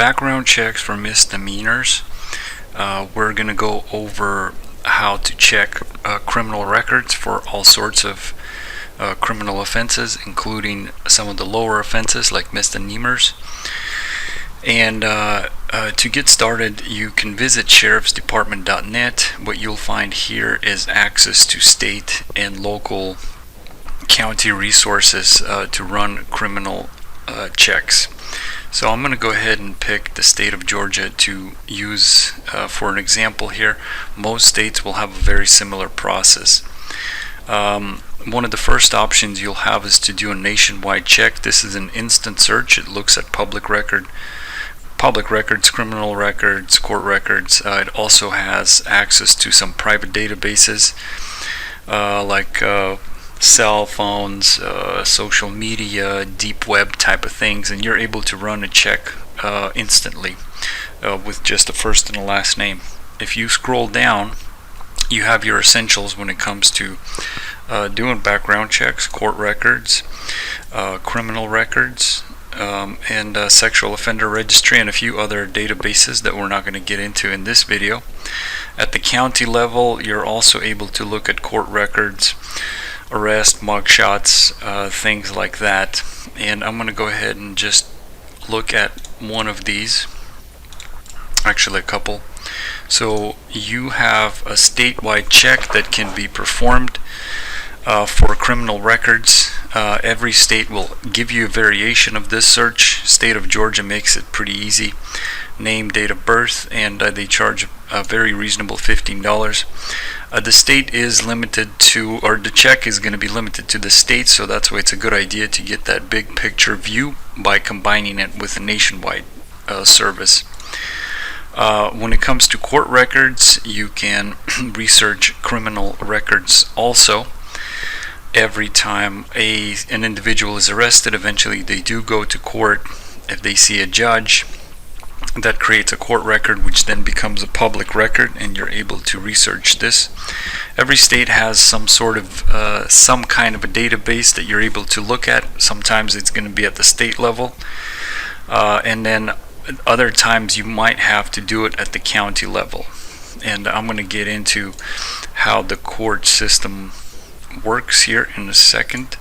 background checks for misdemeanors. We're going to go over how to check criminal records for all sorts of criminal offenses, including some of the lower offenses like misdemeanors. And to get started, you can visit sheriffsdepartment.net. What you'll find here is access to state and local county resources to run criminal checks. So I'm going to go ahead and pick the state of Georgia to use for an example here. Most states will have a very similar process. One of the first options you'll have is to do a nationwide check. This is an instant search. It looks at public records, criminal records, court records. It also has access to some private databases like cell phones, social media, deep web type of things, and you're able to run a check instantly with just a first and a last name. If you scroll down, you have your essentials when it comes to doing background checks, court records, criminal records, and sexual offender registry, and a few other databases that we're not going to get into in this video. At the county level, you're also able to look at court records, arrest, mugshots, things like that. And I'm going to go ahead and just look at one of these, actually a couple. So you have a statewide check that can be performed for criminal records. Every state will give you a variation of this search. State of Georgia makes it pretty easy. Name, date of birth, and they charge a very reasonable $15. The state is limited to, or the check is going to be limited to the state, so that's why it's a good idea to get that big picture view by combining it with a nationwide service. When it comes to court records, you can research criminal records also. Every time an individual is arrested, eventually they do go to court. If they see a judge, that creates a court record, which then becomes a public record, and you're able to research this. Every state has some sort of some kind of a database that you're able to look at. Sometimes it's going to be at the state level, and then other times you might have to do it at the county level. And I'm going to get into how the court system works here in a second.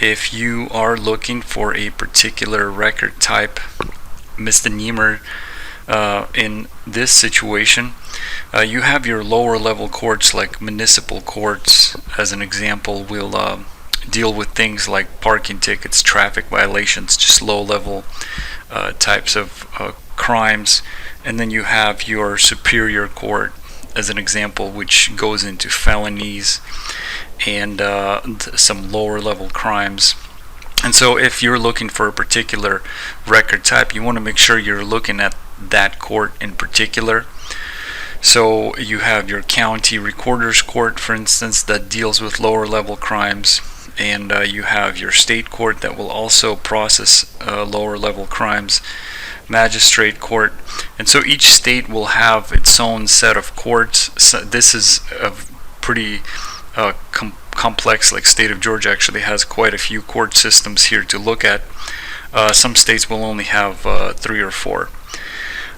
If you are looking for a particular record type, misdemeanor, in this situation, you have your lower level courts like municipal courts. As an example, will deal with things like parking tickets, traffic violations, just low level types of crimes. And then you have your superior court as an example, which goes into felonies and some lower level crimes. And so if you're looking for a particular record type, you want to make sure you're looking at that court in particular. So you have your county recorder's court, for instance, that deals with lower level crimes, and you have your state court that will also process lower level crimes, magistrate court. And so each state will have its own set of courts. So this is a pretty complex. Like state of Georgia actually has quite a few court systems here to look at. Some states will only have 3 or 4.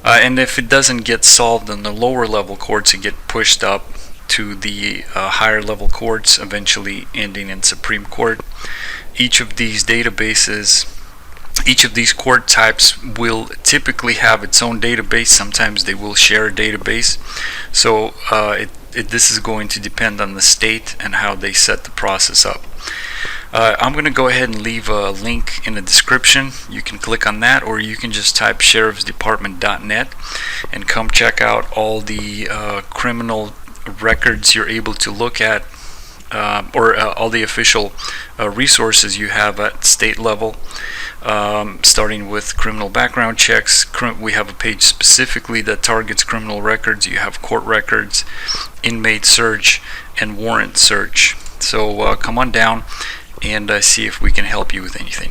And if it doesn't get solved in the lower level courts, it gets pushed up to the higher level courts, eventually ending in Supreme Court. Each of these databases, each of these court types will typically have its own database. Sometimes they will share a database. So this is going to depend on the state and how they set the process up. I'm going to go ahead and leave a link in the description. You can click on that, or you can just type sheriffsdepartment.net and come check out all the criminal records you're able to look at, or all the official resources you have at state level, starting with criminal background checks. We have a page specifically that targets criminal records. You have court records, inmate search, and warrant search. So come on down and see if we can help you with anything.